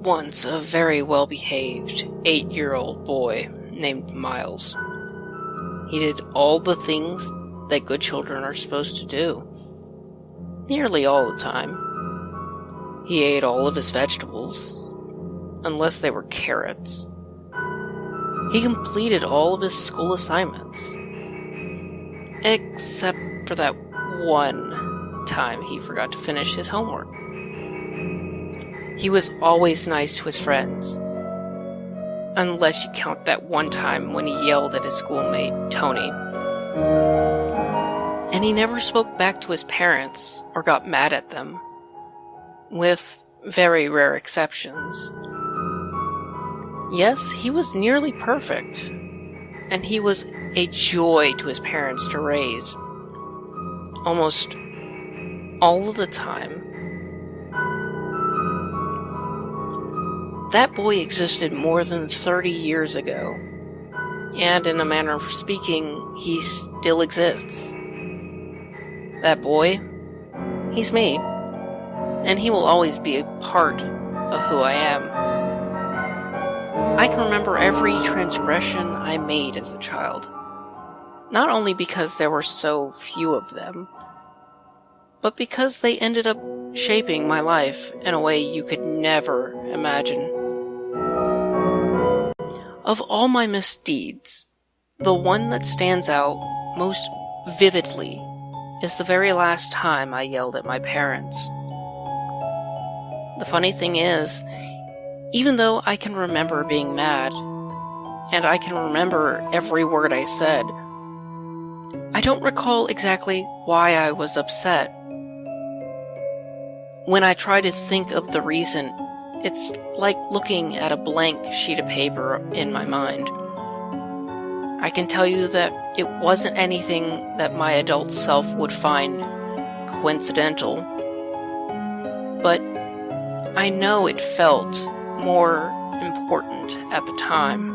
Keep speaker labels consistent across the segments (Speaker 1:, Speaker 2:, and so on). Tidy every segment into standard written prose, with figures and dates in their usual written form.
Speaker 1: once a very well-behaved 8-year-old boy named Miles. He did all the things that good children are supposed to do, nearly all the time. He ate all of his vegetables, unless they were carrots. He completed all of his school assignments, except for that one time he forgot to finish his homework. He was always nice to his friends, unless you count that one time when he yelled at his schoolmate, Tony. And he never spoke back to his parents or got mad at them, with very rare exceptions. Yes, he was nearly perfect, and he was a joy to his parents to raise. Almost all of the time. That boy existed more than 30 years ago, and in a manner of speaking, he still exists. That boy, he's me, and he will always be a part of who I am. I can remember every transgression I made as a child, not only because there were so few of them, but because they ended up shaping my life in a way you could never imagine. Of all my misdeeds, the one that stands out most vividly is the very last time I yelled at my parents. The funny thing is, even though I can remember being mad, and I can remember every word I said, I don't recall exactly why I was upset. When I try to think of the reason, it's like looking at a blank sheet of paper in my mind. I can tell you that it wasn't anything that my adult self would find coincidental, but I know it felt more important at the time.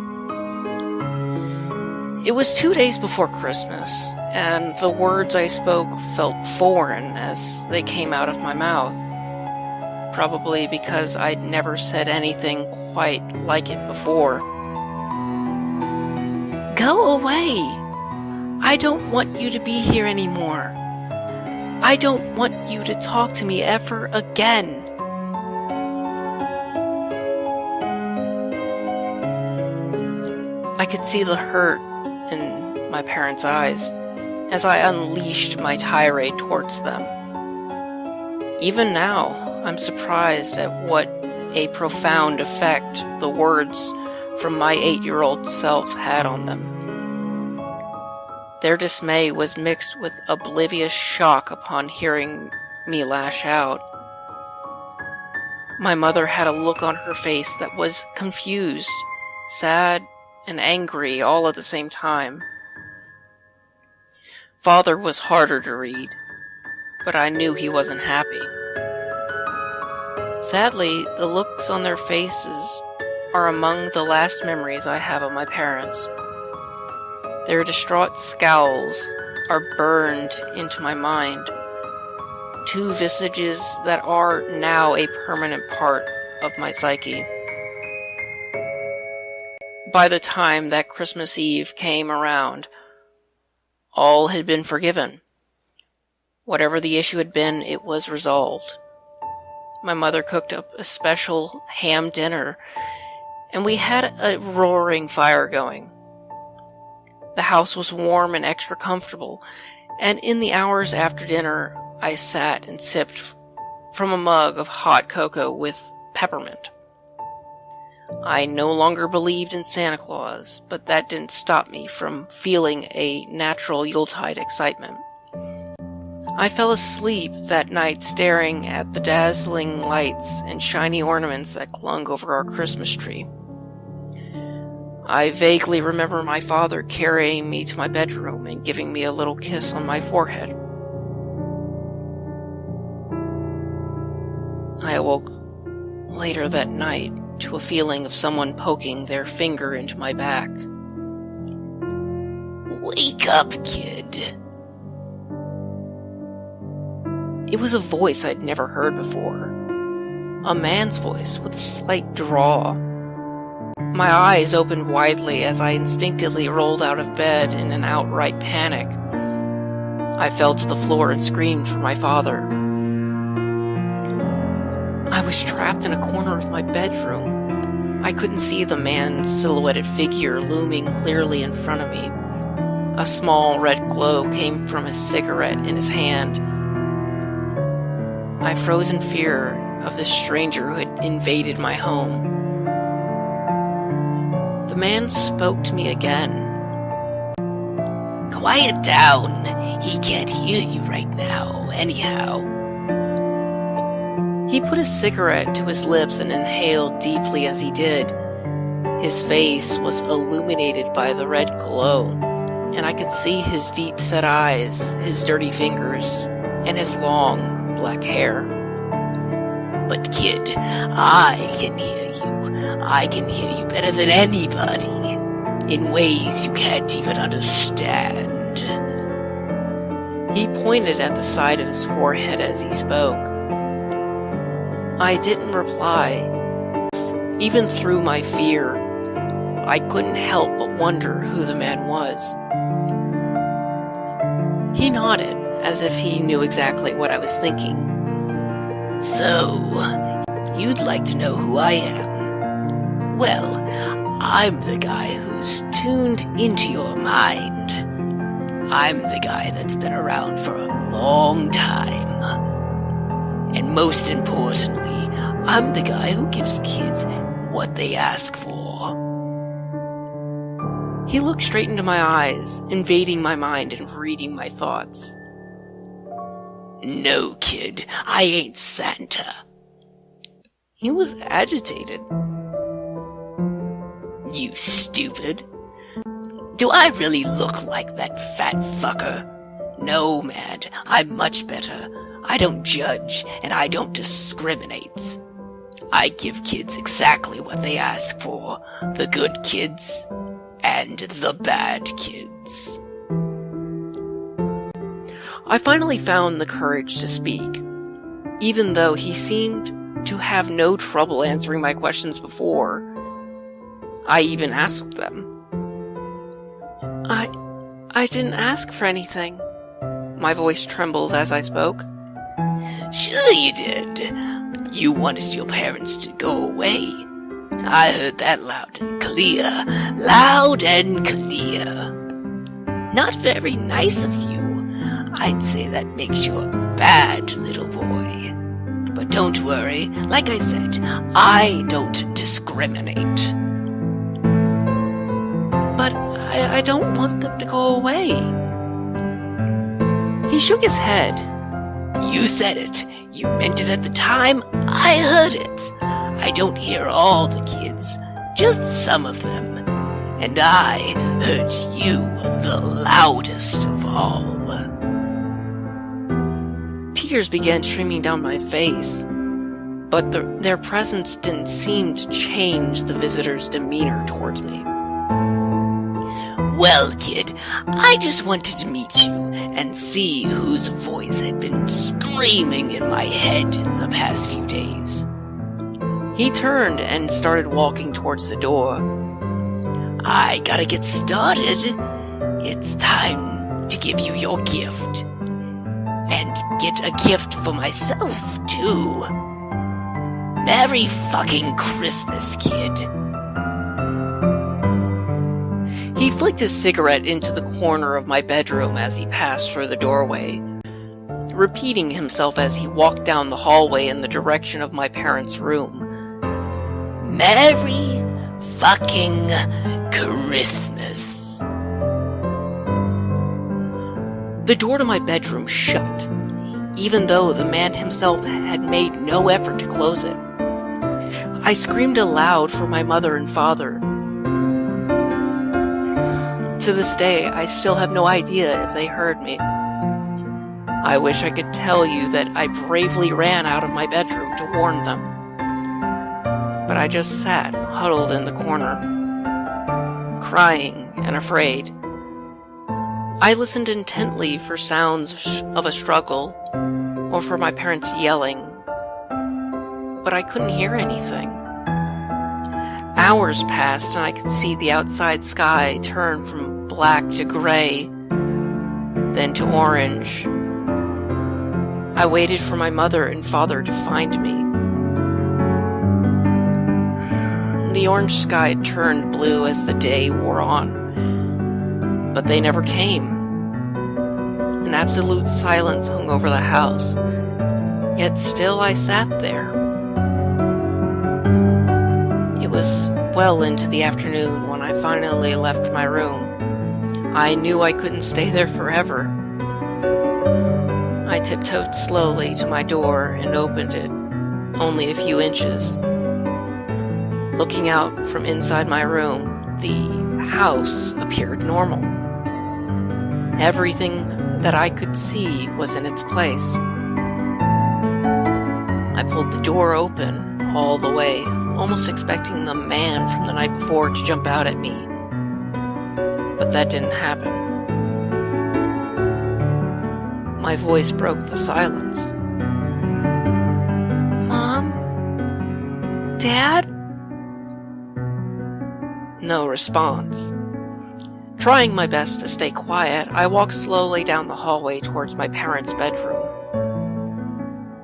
Speaker 1: It was 2 days before Christmas, and the words I spoke felt foreign as they came out of my mouth. Probably because I'd never said anything quite like it before. Go away! I don't want you to be here anymore. I don't want you to talk to me ever again. I could see the hurt in my parents' eyes as I unleashed my tirade towards them. Even now, I'm surprised at what a profound effect the words from my 8-year-old self had on them. Their dismay was mixed with oblivious shock upon hearing me lash out. My mother had a look on her face that was confused, sad, and angry all at the same time. Father was harder to read, but I knew he wasn't happy. Sadly, the looks on their faces are among the last memories I have of my parents. Their distraught scowls are burned into my mind, two visages that are now a permanent part of my psyche. By the time that Christmas Eve came around, all had been forgiven. Whatever the issue had been, it was resolved. My mother cooked up a special ham dinner, and we had a roaring fire going. The house was warm and extra comfortable, and in the hours after dinner, I sat and sipped from a mug of hot cocoa with peppermint. I no longer believed in Santa Claus, but that didn't stop me from feeling a natural Yuletide excitement. I fell asleep that night staring at the dazzling lights and shiny ornaments that clung over our Christmas tree. I vaguely remember my father carrying me to my bedroom and giving me a little kiss on my forehead. I awoke later that night to a feeling of someone poking their finger into my back. "Wake up, kid." It was a voice I'd never heard before. a man's voice with a slight drawl. My eyes opened widely as I instinctively rolled out of bed in an outright panic. I fell to the floor and screamed for my father. I was trapped in a corner of my bedroom. I couldn't see the man's silhouetted figure looming clearly in front of me. A small red glow came from his cigarette in his hand. I froze in fear of the stranger who had invaded my home. The man spoke to me again.
Speaker 2: "Quiet down. He can't hear you right now, anyhow."
Speaker 1: He put his cigarette to his lips and inhaled deeply as he did. His face was illuminated by the red glow, and I could see his deep-set eyes, his dirty fingers, and his long black hair.
Speaker 2: "But kid, I can hear you. I can hear you better than anybody, in ways you can't even understand."
Speaker 1: He pointed at the side of his forehead as he spoke. I didn't reply. Even through my fear, I couldn't help but wonder who the man was. He nodded, as if he knew exactly what I was thinking.
Speaker 2: "So, you'd like to know who I am? Well, I'm the guy who's tuned into your mind. I'm the guy that's been around for a long time. And most importantly, I'm the guy who gives kids what they ask for."
Speaker 1: He looked straight into my eyes, invading my mind and reading my thoughts.
Speaker 2: "No, kid, I ain't Santa."
Speaker 1: He was agitated.
Speaker 2: "You stupid. Do I really look like that fat fucker? No, man, I'm much better. I don't judge, and I don't discriminate. I give kids exactly what they ask for, the good kids and the bad kids."
Speaker 1: I finally found the courage to speak, even though he seemed to have no trouble answering my questions before. I even asked them. I didn't ask for anything." My voice trembled as I spoke.
Speaker 2: "Sure you did. You wanted your parents to go away. I heard that loud and clear. Loud and clear. Not very nice of you. I'd say that makes you a bad little boy. But don't worry, like I said, I don't discriminate."
Speaker 1: "But I don't want them to go away." He shook his head.
Speaker 2: "You said it. You meant it at the time. I heard it. I don't hear all the kids, just some of them. And I heard you the loudest of all."
Speaker 1: Tears began streaming down my face, but their presence didn't seem to change the visitor's demeanor towards me.
Speaker 2: "Well, kid, I just wanted to meet you and see whose voice had been screaming in my head in the past few days."
Speaker 1: He turned and started walking towards the door.
Speaker 2: "I gotta get started. It's time to give you your gift. And get a gift for myself, too. Merry fucking Christmas, kid."
Speaker 1: He flicked his cigarette into the corner of my bedroom as he passed through the doorway, repeating himself as he walked down the hallway in the direction of my parents' room.
Speaker 2: "Merry fucking Christmas."
Speaker 1: The door to my bedroom shut, even though the man himself had made no effort to close it. I screamed aloud for my mother and father. To this day, I still have no idea if they heard me. I wish I could tell you that I bravely ran out of my bedroom to warn them. But I just sat, huddled in the corner, crying and afraid. I listened intently for sounds of a struggle, or for my parents yelling, but I couldn't hear anything. Hours passed and I could see the outside sky turn from black to gray, then to orange. I waited for my mother and father to find me. The orange sky turned blue as the day wore on, but they never came. An absolute silence hung over the house, yet still I sat there. It was well into the afternoon when I finally left my room. I knew I couldn't stay there forever. I tiptoed slowly to my door and opened it, only a few inches. Looking out from inside my room, the house appeared normal. Everything that I could see was in its place. I pulled the door open all the way, almost expecting the man from the night before to jump out at me. But that didn't happen. My voice broke the silence. "Mom? Dad?" No response. Trying my best to stay quiet, I walked slowly down the hallway towards my parents' bedroom.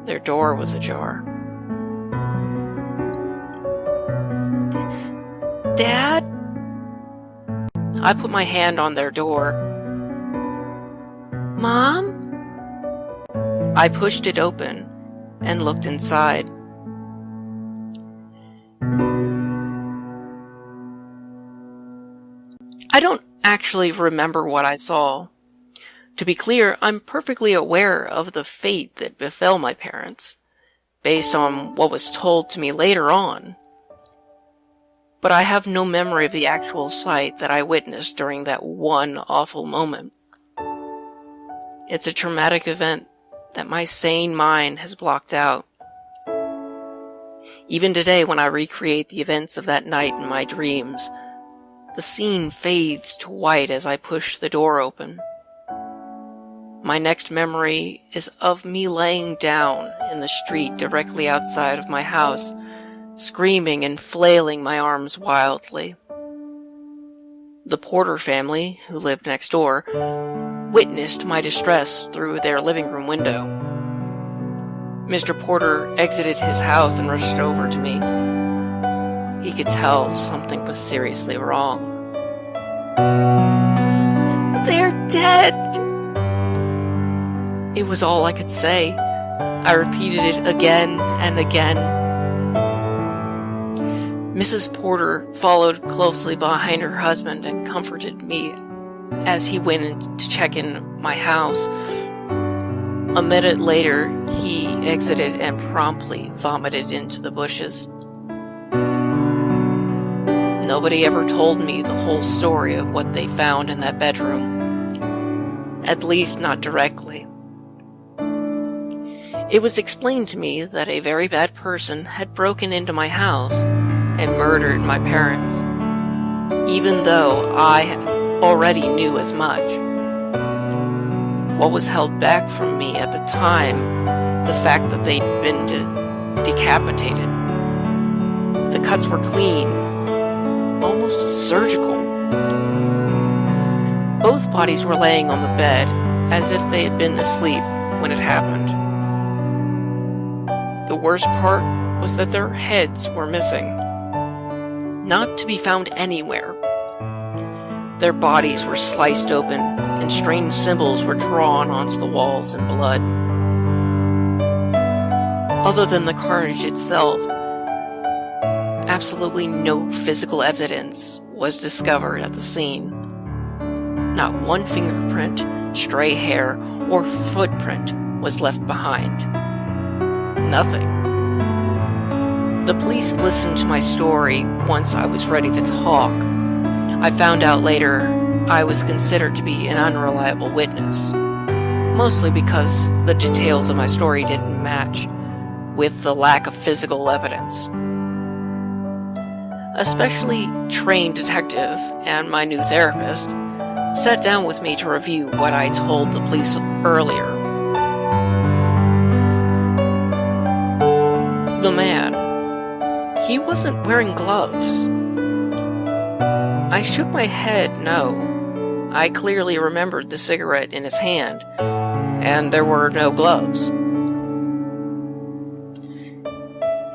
Speaker 1: Their door was ajar. "Dad?" I put my hand on their door. "Mom?" I pushed it open and looked inside. I don't actually remember what I saw. To be clear, I'm perfectly aware of the fate that befell my parents, based on what was told to me later on. But I have no memory of the actual sight that I witnessed during that one awful moment. It's a traumatic event that my sane mind has blocked out. Even today, when I recreate the events of that night in my dreams, the scene fades to white as I push the door open. My next memory is of me laying down in the street directly outside of my house, screaming and flailing my arms wildly. The Porter family, who lived next door, witnessed my distress through their living room window. Mr. Porter exited his house and rushed over to me. He could tell something was seriously wrong. "They're dead!" It was all I could say. I repeated it again and again. Mrs. Porter followed closely behind her husband and comforted me as he went in to check in my house. A minute later, he exited and promptly vomited into the bushes. Nobody ever told me the whole story of what they found in that bedroom. At least not directly. It was explained to me that a very bad person had broken into my house and murdered my parents, even though I already knew as much. What was held back from me at the time, the fact that they'd been decapitated. The cuts were clean, almost surgical. Both bodies were laying on the bed, as if they had been asleep when it happened. The worst part was that their heads were missing, not to be found anywhere. Their bodies were sliced open, and strange symbols were drawn onto the walls in blood. Other than the carnage itself, absolutely no physical evidence was discovered at the scene. Not one fingerprint, stray hair, or footprint was left behind. Nothing. The police listened to my story once I was ready to talk. I found out later I was considered to be an unreliable witness, mostly because the details of my story didn't match with the lack of physical evidence. A specially trained detective and my new therapist sat down with me to review what I told the police earlier. The man wasn't wearing gloves. I shook my head no. I clearly remembered the cigarette in his hand, and there were no gloves.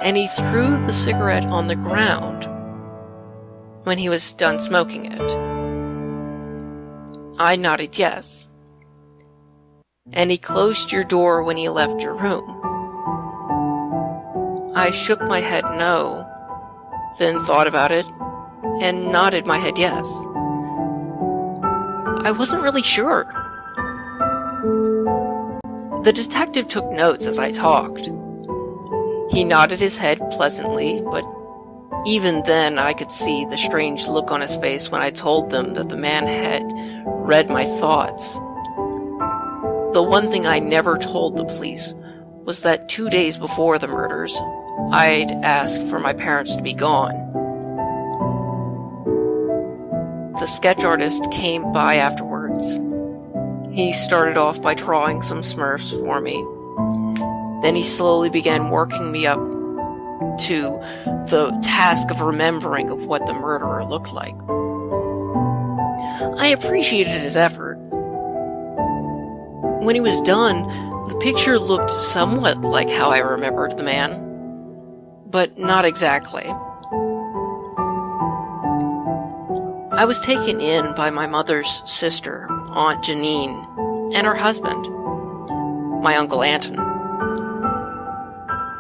Speaker 1: And he threw the cigarette on the ground when he was done smoking it. I nodded yes. And he closed your door when he left your room. I shook my head no, then thought about it, and nodded my head yes. I wasn't really sure. The detective took notes as I talked. He nodded his head pleasantly, but even then I could see the strange look on his face when I told them that the man had read my thoughts. The one thing I never told the police was that 2 days before the murders, I'd asked for my parents to be gone. The sketch artist came by afterwards. He started off by drawing some Smurfs for me. Then he slowly began working me up to the task of remembering of what the murderer looked like. I appreciated his effort. When he was done, the picture looked somewhat like how I remembered the man, but not exactly. I was taken in by my mother's sister, Aunt Janine, and her husband, my Uncle Anton.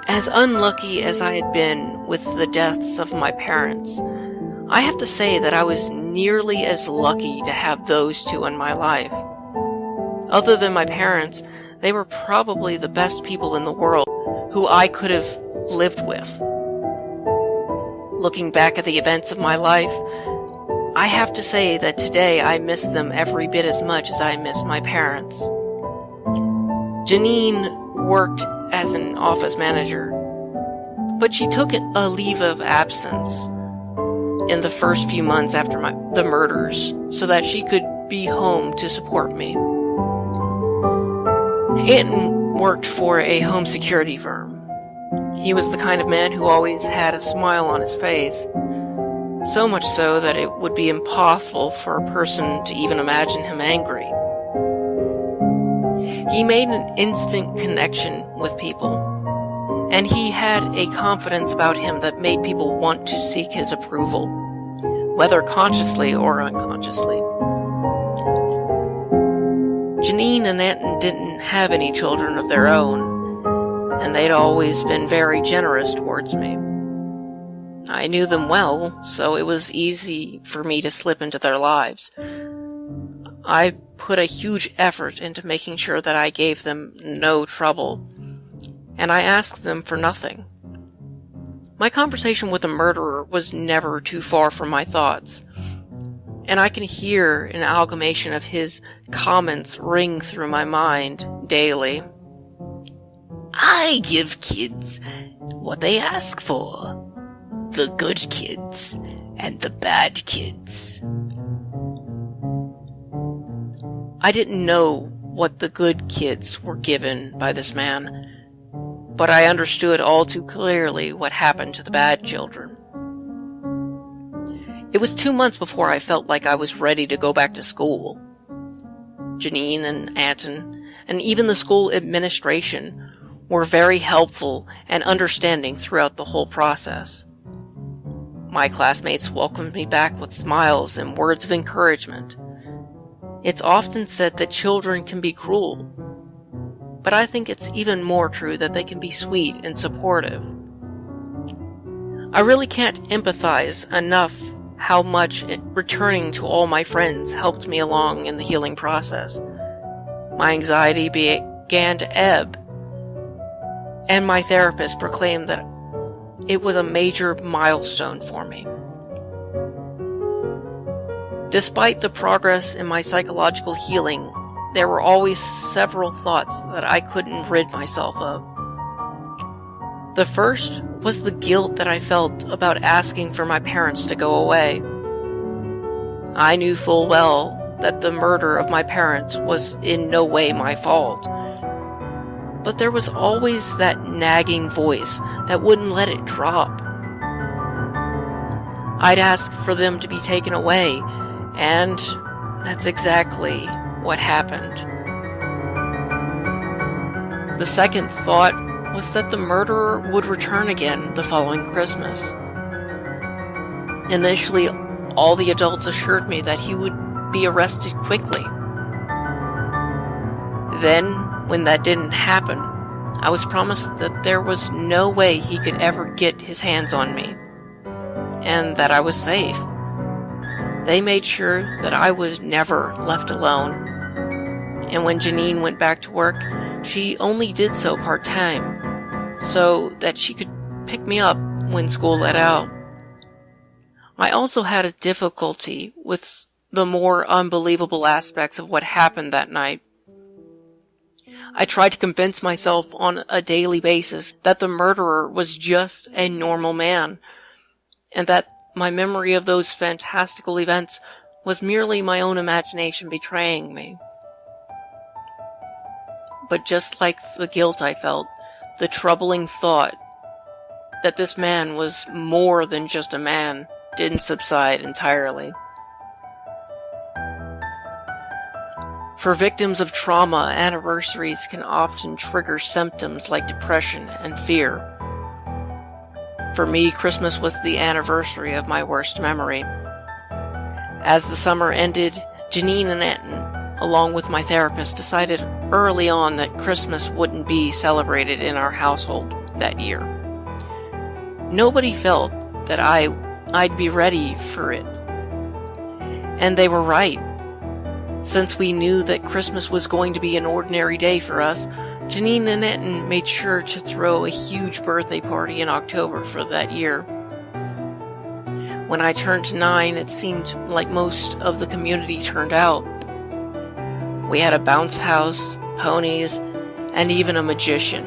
Speaker 1: As unlucky as I had been with the deaths of my parents, I have to say that I was nearly as lucky to have those two in my life. Other than my parents, they were probably the best people in the world who I could have lived with. Looking back at the events of my life, I have to say that today I miss them every bit as much as I miss my parents. Janine worked as an office manager, but she took a leave of absence in the first few months after the murders so that she could be home to support me. Anton worked for a home security firm. He was the kind of man who always had a smile on his face, so much so that it would be impossible for a person to even imagine him angry. He made an instant connection with people, and he had a confidence about him that made people want to seek his approval, whether consciously or unconsciously. Janine and Anton didn't have any children of their own, and they'd always been very generous towards me. I knew them well, so it was easy for me to slip into their lives. I put a huge effort into making sure that I gave them no trouble, and I asked them for nothing. My conversation with the murderer was never too far from my thoughts, and I can hear an amalgamation of his comments ring through my mind daily.
Speaker 2: I give kids what they ask for. The good kids and the bad kids.
Speaker 1: I didn't know what the good kids were given by this man, but I understood all too clearly what happened to the bad children. It was 2 months before I felt like I was ready to go back to school. Janine and Anton, and even the school administration, were very helpful and understanding throughout the whole process. My classmates welcomed me back with smiles and words of encouragement. It's often said that children can be cruel, but I think it's even more true that they can be sweet and supportive. I really can't empathize enough how much returning to all my friends helped me along in the healing process. My anxiety began to ebb, and my therapist proclaimed that it was a major milestone for me. Despite the progress in my psychological healing, there were always several thoughts that I couldn't rid myself of. The first was the guilt that I felt about asking for my parents to go away. I knew full well that the murder of my parents was in no way my fault, but there was always that nagging voice that wouldn't let it drop. I'd ask for them to be taken away, and that's exactly what happened. The second thought was that the murderer would return again the following Christmas. Initially, all the adults assured me that he would be arrested quickly. Then, when that didn't happen, I was promised that there was no way he could ever get his hands on me, and that I was safe. They made sure that I was never left alone, and when Janine went back to work, she only did so part-time, so that she could pick me up when school let out. I also had a difficulty with the more unbelievable aspects of what happened that night. I tried to convince myself on a daily basis that the murderer was just a normal man, and that my memory of those fantastical events was merely my own imagination betraying me. But just like the guilt I felt, the troubling thought that this man was more than just a man didn't subside entirely. For victims of trauma, anniversaries can often trigger symptoms like depression and fear. For me, Christmas was the anniversary of my worst memory. As the summer ended, Janine and Anton, along with my therapist, decided early on that Christmas wouldn't be celebrated in our household that year. Nobody felt that I'd be ready for it. And they were right. Since we knew that Christmas was going to be an ordinary day for us, Janine and Anton made sure to throw a huge birthday party in October for that year. When I turned 9, it seemed like most of the community turned out. We had a bounce house, ponies, and even a magician.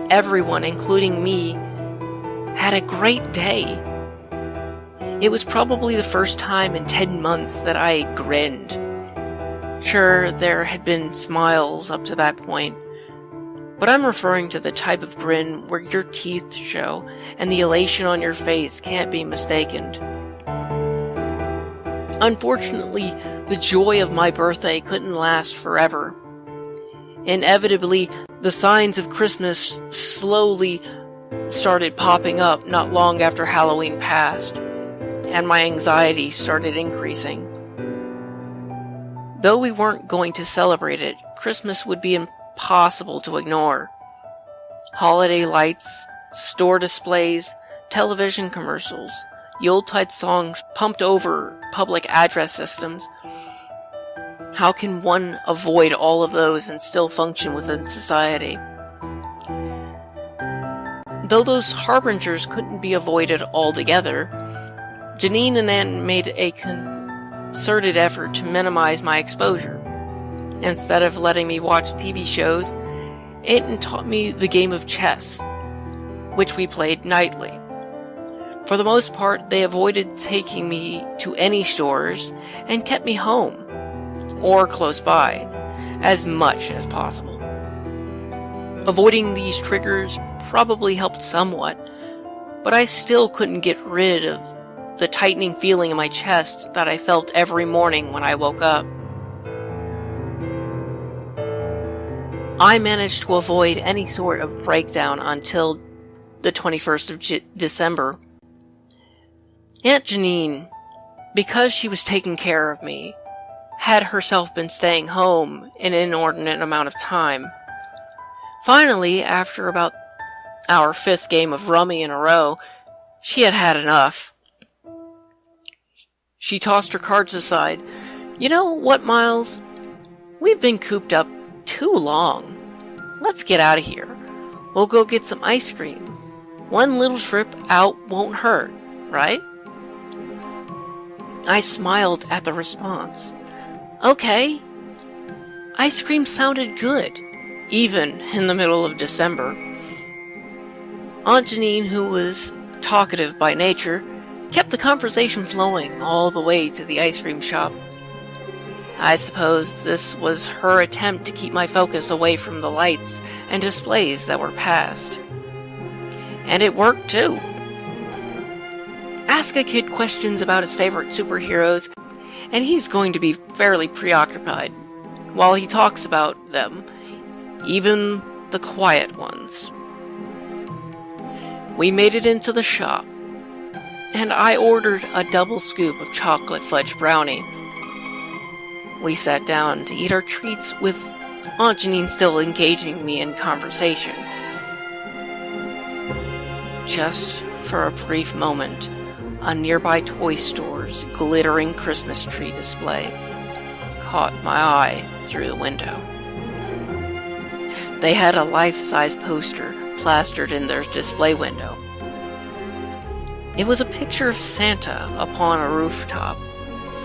Speaker 1: Everyone, including me, had a great day. It was probably the first time in 10 months that I grinned. Sure, there had been smiles up to that point, but I'm referring to the type of grin where your teeth show and the elation on your face can't be mistaken. Unfortunately, the joy of my birthday couldn't last forever. Inevitably, the signs of Christmas slowly started popping up not long after Halloween passed, and my anxiety started increasing. Though we weren't going to celebrate it, Christmas would be impossible to ignore. Holiday lights, store displays, television commercials, Yuletide songs pumped over public address systems. How can one avoid all of those and still function within society? Though those harbingers couldn't be avoided altogether, Janine and Anton made a concerted effort to minimize my exposure. Instead of letting me watch TV shows, Anton taught me the game of chess, which we played nightly. For the most part, they avoided taking me to any stores and kept me home, or close by, as much as possible. Avoiding these triggers probably helped somewhat, but I still couldn't get rid of the tightening feeling in my chest that I felt every morning when I woke up. I managed to avoid any sort of breakdown until the 21st of December. Aunt Janine, because she was taking care of me, had herself been staying home an inordinate amount of time. Finally, after about our 5th game of rummy in a row, she had had enough. She tossed her cards aside. "You know what, Miles? We've been cooped up too long. Let's get out of here. We'll go get some ice cream. One little trip out won't hurt, right?" I smiled at the response. Okay. Ice cream sounded good, even in the middle of December. Aunt Janine, who was talkative by nature, kept the conversation flowing all the way to the ice cream shop. I suppose this was her attempt to keep my focus away from the lights and displays that were past. And it worked too. Ask a kid questions about his favorite superheroes, and he's going to be fairly preoccupied while he talks about them, even the quiet ones. We made it into the shop, and I ordered a double scoop of chocolate fudge brownie. We sat down to eat our treats with Aunt Janine still engaging me in conversation. Just for a brief moment, a nearby toy store's glittering Christmas tree display caught my eye through the window. They had a life-size poster plastered in their display window. It was a picture of Santa upon a rooftop,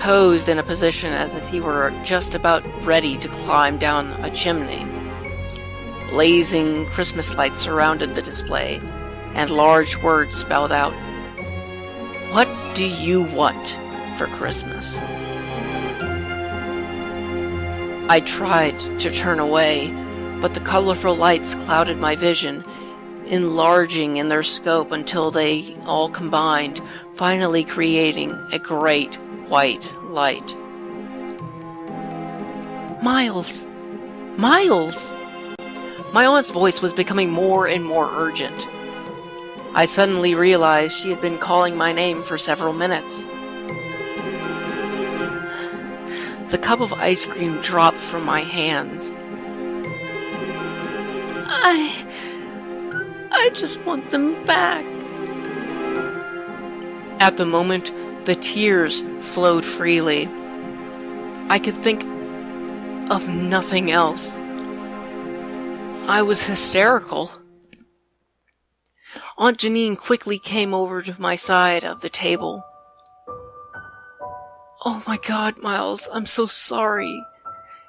Speaker 1: posed in a position as if he were just about ready to climb down a chimney. Blazing Christmas lights surrounded the display, and large words spelled out, "What do you want for Christmas?" I tried to turn away, but the colorful lights clouded my vision, enlarging in their scope until they all combined, finally creating a great white light. "Miles! Miles!" My aunt's voice was becoming more and more urgent. I suddenly realized she had been calling my name for several minutes. The cup of ice cream dropped from my hands. I just want them back. At the moment, the tears flowed freely. I could think of nothing else. I was hysterical. Aunt Janine quickly came over to my side of the table. "Oh my God, Miles, I'm so sorry."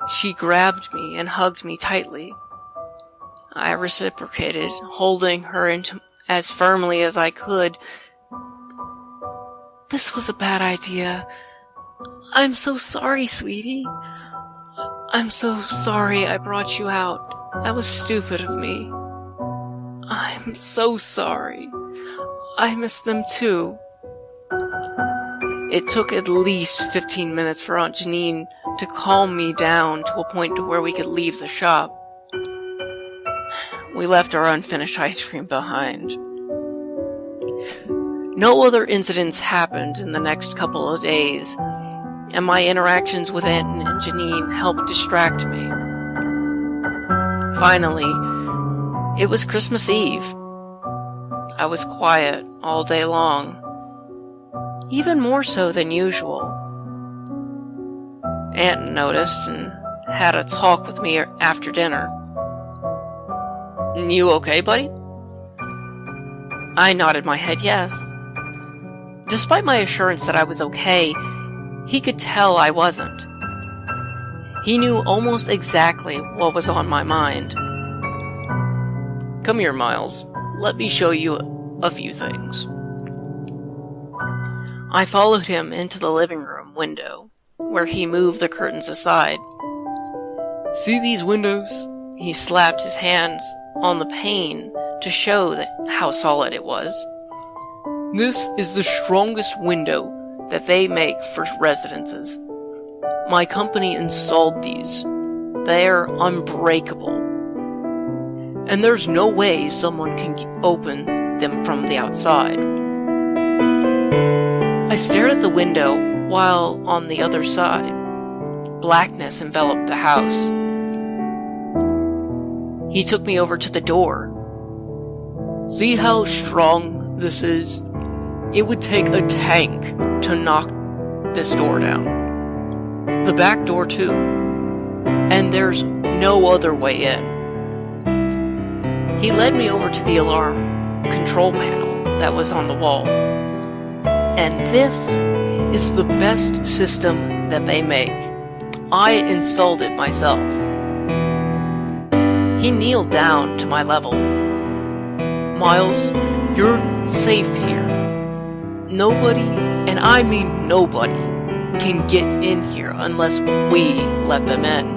Speaker 1: She grabbed me and hugged me tightly. I reciprocated, holding her into as firmly as I could. "This was a bad idea. I'm so sorry, sweetie. I'm so sorry I brought you out. That was stupid of me. I'm so sorry. I miss them too." It took at least 15 minutes for Aunt Janine to calm me down to a point to where we could leave the shop. We left our unfinished ice cream behind. No other incidents happened in the next couple of days, and my interactions with Aunt and Janine helped distract me. Finally, it was Christmas Eve. I was quiet all day long, even more so than usual. Aunt noticed and had a talk with me after dinner. "You okay, buddy?" I nodded my head yes. Despite my assurance that I was okay, he could tell I wasn't. He knew almost exactly what was on my mind. "Come here, Miles. Let me show you a few things." I followed him into the living room window, where he moved the curtains aside. "See these windows?" He slapped his hands on the pane to show how solid it was. "This is the strongest window that they make for residences. My company installed these. They're unbreakable. And there's no way someone can open them from the outside." I stared at the window while on the other side, blackness enveloped the house. He took me over to the door. "See how strong this is? It would take a tank to knock this door down. The back door too. And there's no other way in." He led me over to the alarm control panel that was on the wall. "And this is the best system that they make. I installed it myself." He kneeled down to my level. "Miles, you're safe here. Nobody, and I mean nobody, can get in here unless we let them in."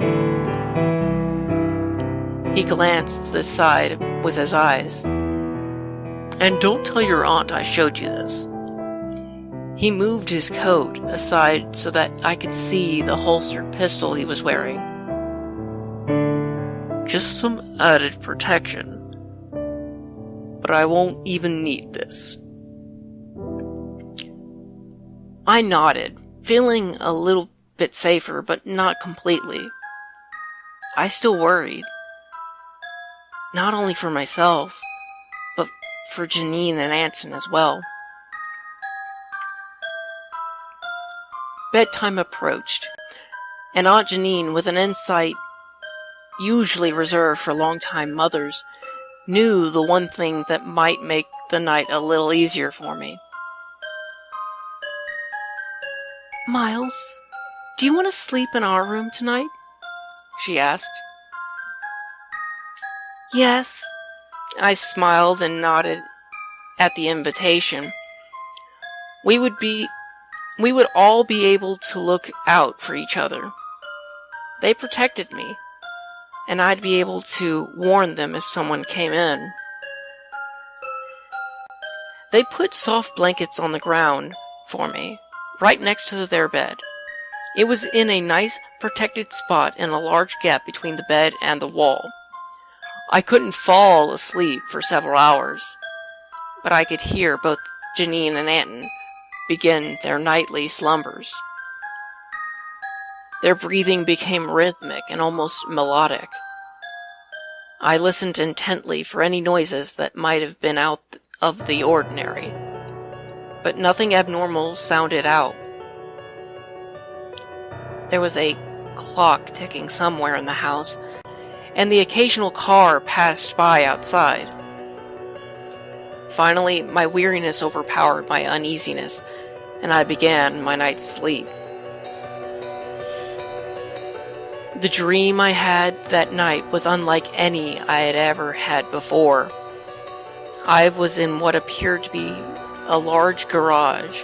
Speaker 1: He glanced this side with his eyes. "And don't tell your aunt I showed you this." He moved his coat aside so that I could see the holstered pistol he was wearing. Just some added protection. But I won't even need this. I nodded, feeling a little bit safer, but not completely. I still worried. Not only for myself, but for Janine and Anson as well. Bedtime approached, and Aunt Janine, with an insight usually reserved for longtime mothers, knew the one thing that might make the night a little easier for me. Miles, do you want to sleep in our room tonight? She asked. Yes. I smiled and nodded at the invitation. We would all be able to look out for each other. They protected me, and I'd be able to warn them if someone came in. They put soft blankets on the ground for me, right next to their bed. It was in a nice, protected spot in a large gap between the bed and the wall. I couldn't fall asleep for several hours, but I could hear both Janine and Anton begin their nightly slumbers. Their breathing became rhythmic and almost melodic. I listened intently for any noises that might have been out of the ordinary, but nothing abnormal sounded out. There was a clock ticking somewhere in the house, and the occasional car passed by outside. Finally, my weariness overpowered my uneasiness, and I began my night's sleep. The dream I had that night was unlike any I had ever had before. I was in what appeared to be a large garage,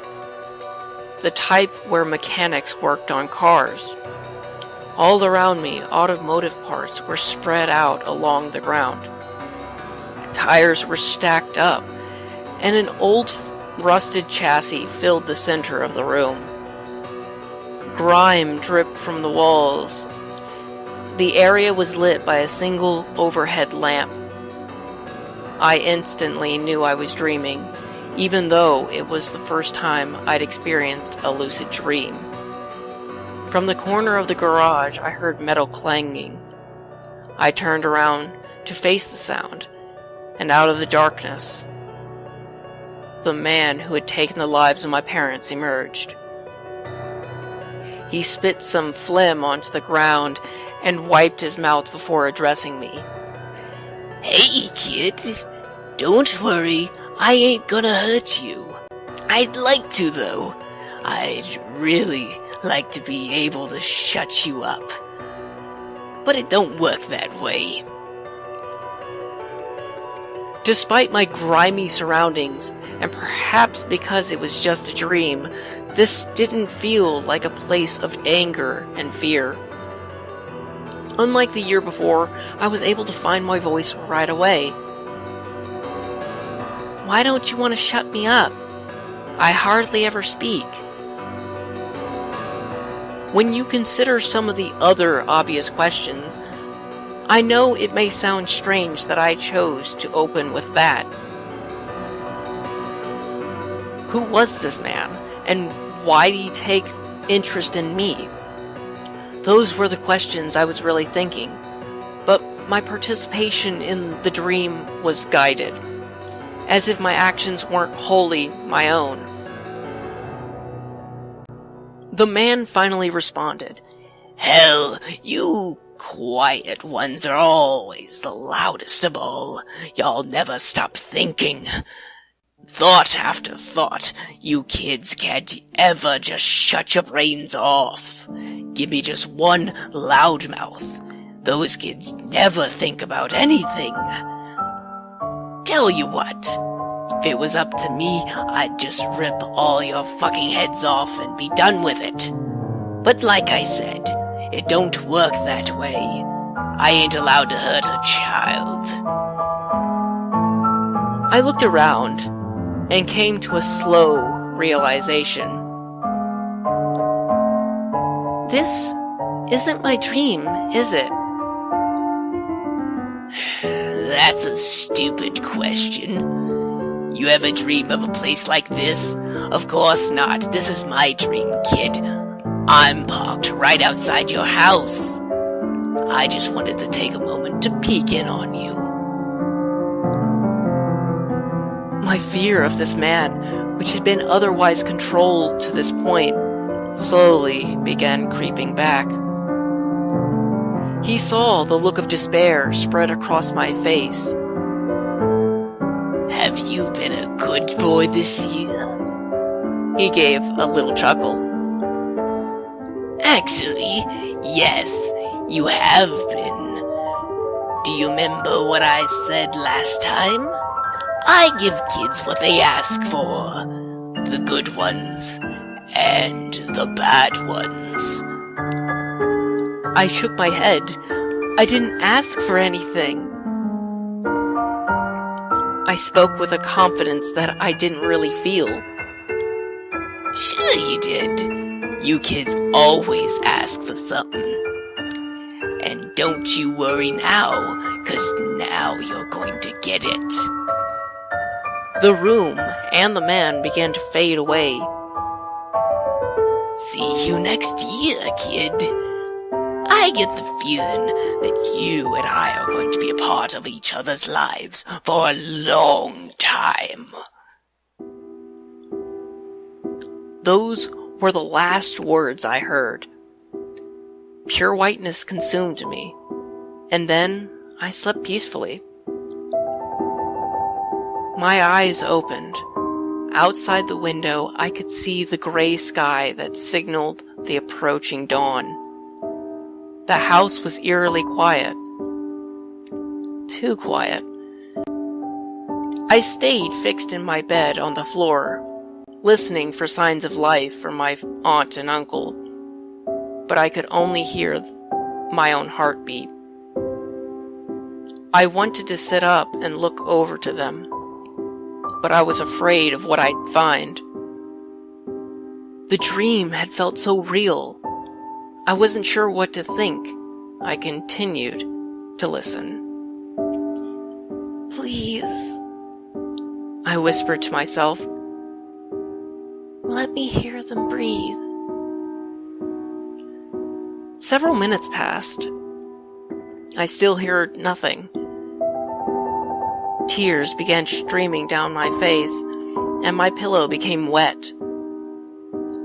Speaker 1: the type where mechanics worked on cars. All around me, automotive parts were spread out along the ground. Tires were stacked up, and an old rusted chassis filled the center of the room. Grime dripped from the walls. The area was lit by a single overhead lamp. I instantly knew I was dreaming, even though it was the first time I'd experienced a lucid dream. From the corner of the garage, I heard metal clanging. I turned around to face the sound, and out of the darkness, the man who had taken the lives of my parents emerged. He spit some phlegm onto the ground and wiped his mouth before addressing me.
Speaker 2: Hey, kid. Don't worry, I ain't gonna hurt you. I'd like to, though. I'd really like to be able to shut you up. But it don't work that way.
Speaker 1: Despite my grimy surroundings, and perhaps because it was just a dream, this didn't feel like a place of anger and fear. Unlike the year before, I was able to find my voice right away. Why don't you want to shut me up? I hardly ever speak. When you consider some of the other obvious questions, I know it may sound strange that I chose to open with that. Who was this man, and why did he take interest in me? Those were the questions I was really thinking, but my participation in the dream was guided, as if my actions weren't wholly my own. The man finally responded.
Speaker 2: Hell, you quiet ones are always the loudest of all. Y'all never stop thinking. Thought after thought, you kids can't ever just shut your brains off. Give me just one loudmouth. Those kids never think about anything. Tell you what, if it was up to me, I'd just rip all your fucking heads off and be done with it. But like I said, it don't work that way. I ain't allowed to hurt a child.
Speaker 1: I looked around and came to a slow, realization. This isn't my dream, is it?
Speaker 2: That's a stupid question. You ever dream of a place like this? Of course not. This is my dream, kid. I'm parked right outside your house. I just wanted to take a moment to peek in on you.
Speaker 1: My fear of this man, which had been otherwise controlled to this point, slowly began creeping back. He saw the look of despair spread across my face.
Speaker 2: Have you been a good boy this year?
Speaker 1: He gave a little chuckle.
Speaker 2: Actually, yes, you have been. Do you remember what I said last time? I give kids what they ask for. The good ones and the bad ones.
Speaker 1: I shook my head. I didn't ask for anything. I spoke with a confidence that I didn't really feel.
Speaker 2: Sure you did. You kids always ask for something. And don't you worry now, 'cause now you're going to get it.
Speaker 1: The room and the man began to fade away.
Speaker 2: See you next year, kid. I get the feeling that you and I are going to be a part of each other's lives for a long time.
Speaker 1: Those were the last words I heard. Pure whiteness consumed me, and then I slept peacefully. My eyes opened. Outside the window, I could see the gray sky that signaled the approaching dawn. The house was eerily quiet. Too quiet. I stayed fixed in my bed on the floor, listening for signs of life from my aunt and uncle, but I could only hear my own heartbeat. I wanted to sit up and look over to them, but I was afraid of what I'd find. The dream had felt so real. I wasn't sure what to think. I continued to listen. Please, I whispered to myself, let me hear them breathe. Several minutes passed. I still heard nothing. Tears began streaming down my face, and my pillow became wet.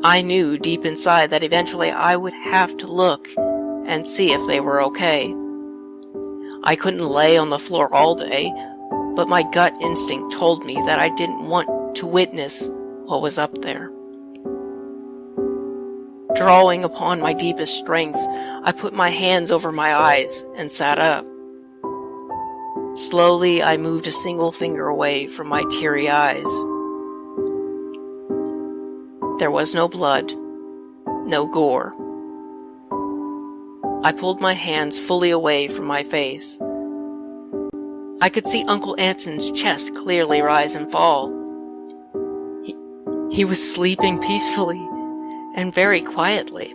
Speaker 1: I knew deep inside that eventually I would have to look and see if they were okay. I couldn't lay on the floor all day, but my gut instinct told me that I didn't want to witness what was up there. Drawing upon my deepest strengths, I put my hands over my eyes and sat up. Slowly, I moved a single finger away from my teary eyes. There was no blood, no gore. I pulled my hands fully away from my face. I could see Uncle Anson's chest clearly rise and fall. He was sleeping peacefully and very quietly.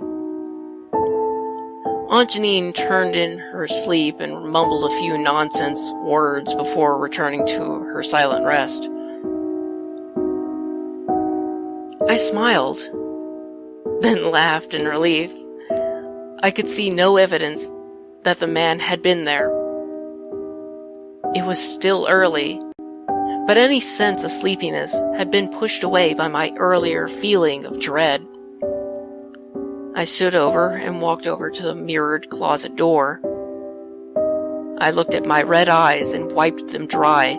Speaker 1: Aunt Janine turned in her sleep and mumbled a few nonsense words before returning to her silent rest. I smiled, then laughed in relief. I could see no evidence that the man had been there. It was still early, but any sense of sleepiness had been pushed away by my earlier feeling of dread. I stood over and walked over to the mirrored closet door. I looked at my red eyes and wiped them dry,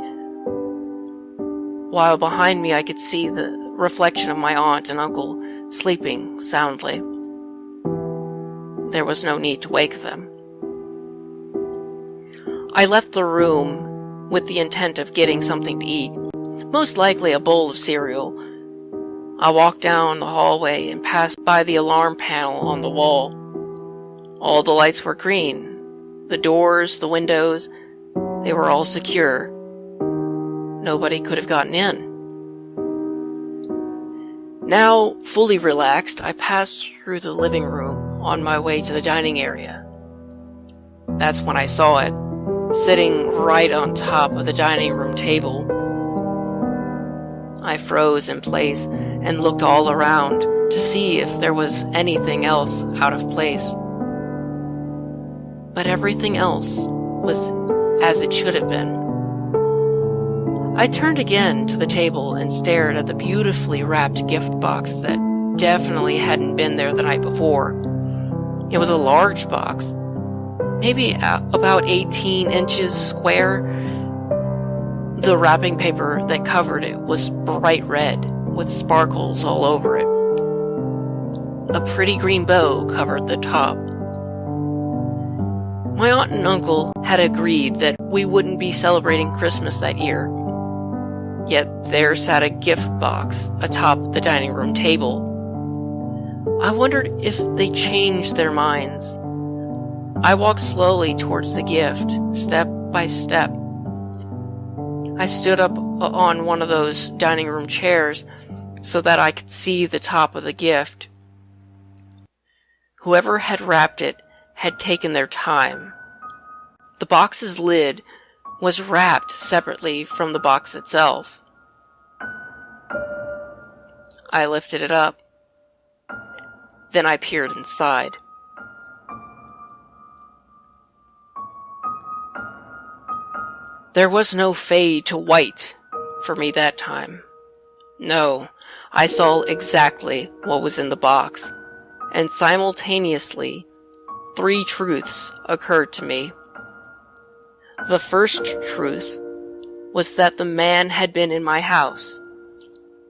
Speaker 1: while behind me I could see the reflection of my aunt and uncle sleeping soundly. There was no need to wake them. I left the room with the intent of getting something to eat, most likely a bowl of cereal. I walked down the hallway and passed by the alarm panel on the wall. All the lights were green. The doors, the windows, they were all secure. Nobody could have gotten in. Now, fully relaxed, I passed through the living room on my way to the dining area. That's when I saw it, sitting right on top of the dining room table. I froze in place and looked all around to see if there was anything else out of place. But everything else was as it should have been. I turned again to the table and stared at the beautifully wrapped gift box that definitely hadn't been there the night before. It was a large box, maybe about 18 inches square. The wrapping paper that covered it was bright red with sparkles all over it. A pretty green bow covered the top. My aunt and uncle had agreed that we wouldn't be celebrating Christmas that year. Yet there sat a gift box atop the dining room table. I wondered if they changed their minds. I walked slowly towards the gift, step by step. I stood up on one of those dining room chairs so that I could see the top of the gift. Whoever had wrapped it had taken their time. The box's lid was wrapped separately from the box itself. I lifted it up. Then I peered inside. There was no fade to white for me that time. No, I saw exactly what was in the box, and simultaneously, 3 truths occurred to me. The first truth was that the man had been in my house.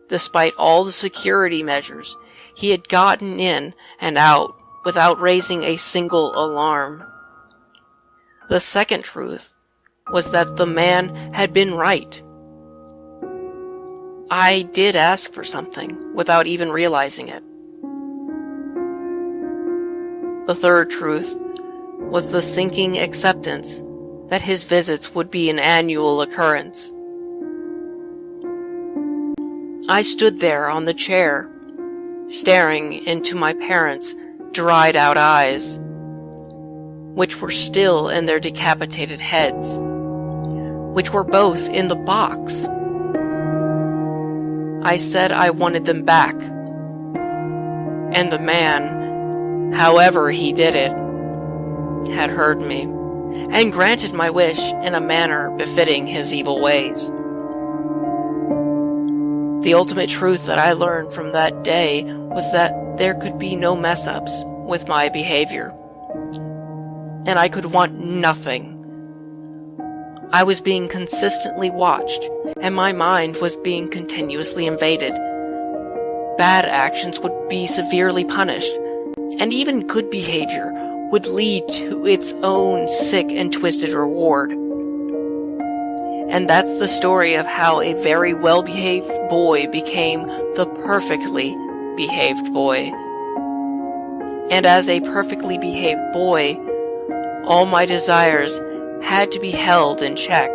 Speaker 1: Despite all the security measures, he had gotten in and out without raising a single alarm. The second truth was that the man had been right. I did ask for something without even realizing it. The third truth was the sinking acceptance that his visits would be an annual occurrence. I stood there on the chair, staring into my parents' dried-out eyes, which were still in their decapitated heads, which were both in the box. I said I wanted them back, and the man, however he did it, had heard me, and granted my wish in a manner befitting his evil ways. The ultimate truth that I learned from that day was that there could be no mess-ups with my behavior, and I could want nothing. I was being consistently watched, and my mind was being continuously invaded. Bad actions would be severely punished, and even good behavior would lead to its own sick and twisted reward. And that's the story of how a very well-behaved boy became the perfectly behaved boy. And as a perfectly behaved boy, all my desires had to be held in check.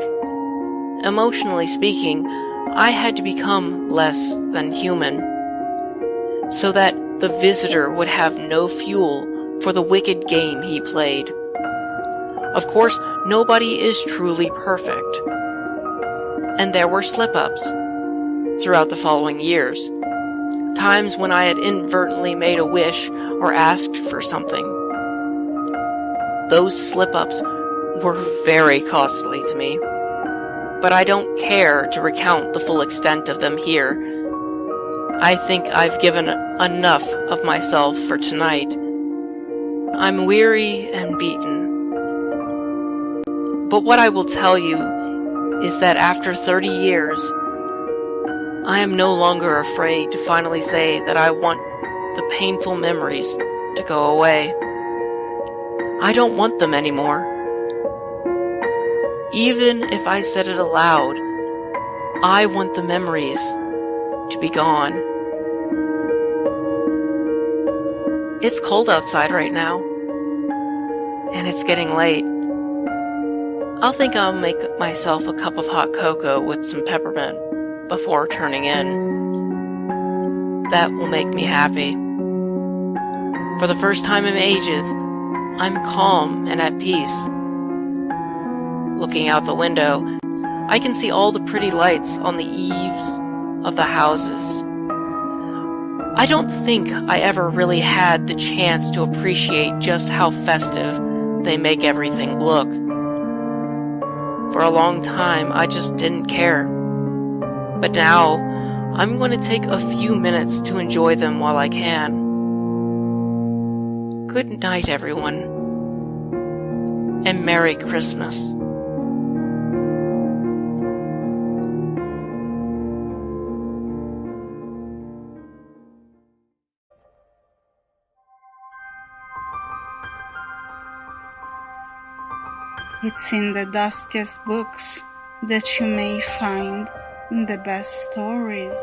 Speaker 1: Emotionally speaking, I had to become less than human, so that the visitor would have no fuel for the wicked game he played. Of course, nobody is truly perfect, and there were slip-ups throughout the following years, times when I had inadvertently made a wish or asked for something. Those slip-ups were very costly to me, but I don't care to recount the full extent of them here. I think I've given enough of myself for tonight. I'm weary and beaten. But what I will tell you is that after 30 years, I am no longer afraid to finally say that I want the painful memories to go away. I don't want them anymore. Even if I said it aloud, I want the memories to be gone. It's cold outside right now, and it's getting late. I'll think I'll make myself a cup of hot cocoa with some peppermint before turning in. that will make me happy. For the first time in ages, I'm calm and at peace. Looking out the window, I can see all the pretty lights on the eaves of the houses. I don't think I ever really had the chance to appreciate just how festive they make everything look. For a long time, I just didn't care. But now, I'm going to take a few minutes to enjoy them while I can. Good night, everyone, and Merry Christmas.
Speaker 3: It's in the dustiest books that you may find the best stories.